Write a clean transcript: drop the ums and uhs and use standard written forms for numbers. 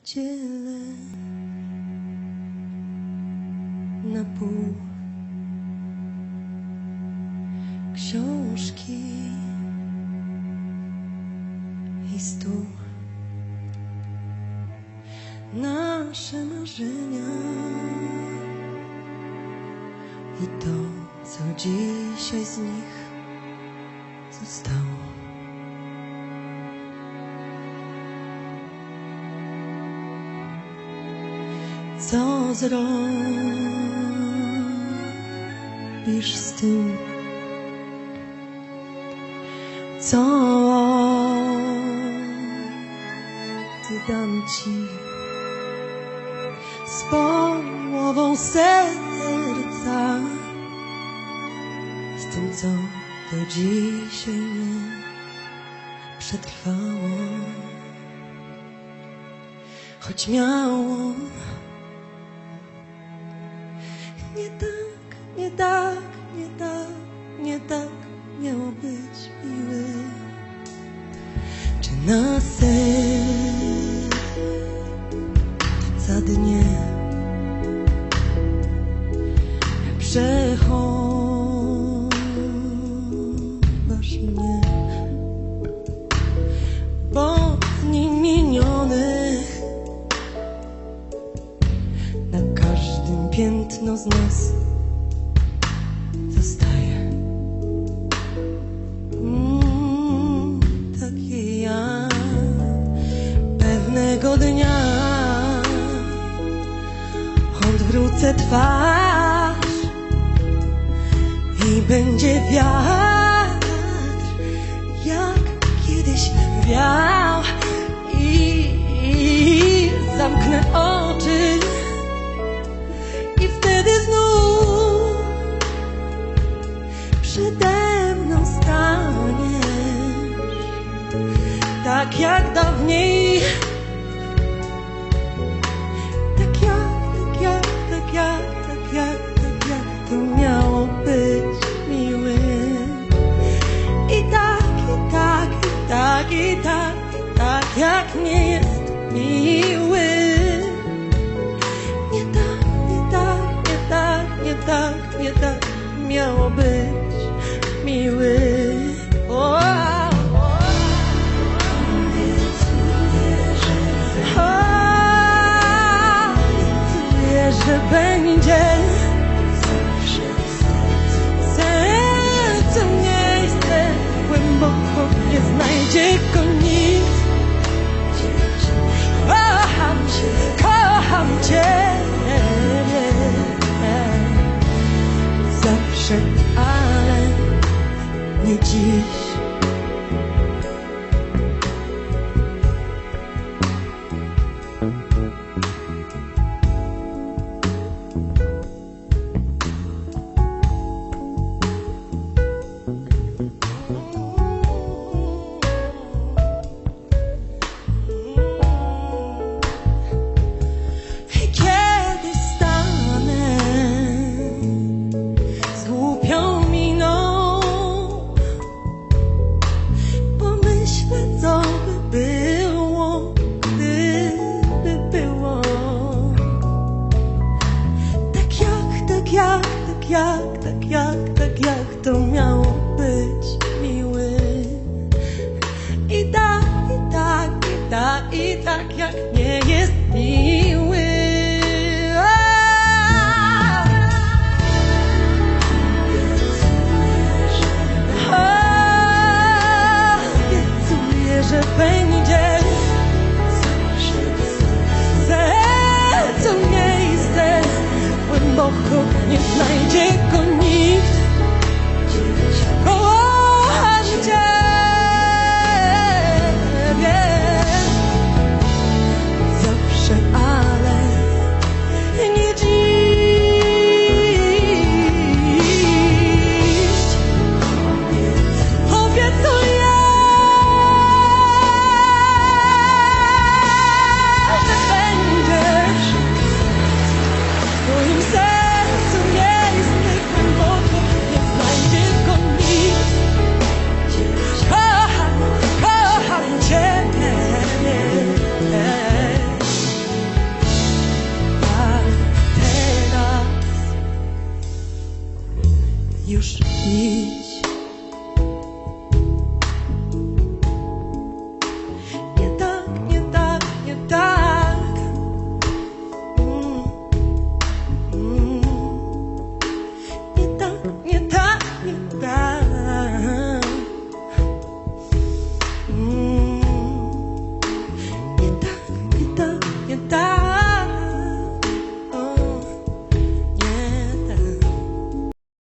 dzielę na pół. Książki i stół, nasze marzenia i to, co dzisiaj z nich zostało. Co zrobisz z tym, co oddam ci z połową serca, z tym, co do dzisiaj nie przetrwało, choć miało nie tak miało być miły. Czy na serca dnie przechowasz mnie, bo dni minionych na każdym piętno z nas zostaje. Taki ja pewnego dnia odwrócę twarz i będzie wiatr, jak kiedyś wiał, i zamknę oczy i wtedy znów przede mną staniesz, tak jak dawniej, tak jak to miało być miły. I tak jak nie jest miły. Nie tak miało być miły. Obiecuję, że będzie sercem miejsce, głęboko nie znajdzie go nikt. Kocham cię zawsze, ale nie dziś. Tak jak to miało być miły. I tak jak nie jest miły. Obiecuję, że będzie sercem miejsce, głęboko nie znajdzie go nikt. Kocham ciebie zawsze, ale nie dziś. Obiecuję, że będziesz w moim sercu miejsce. już nic.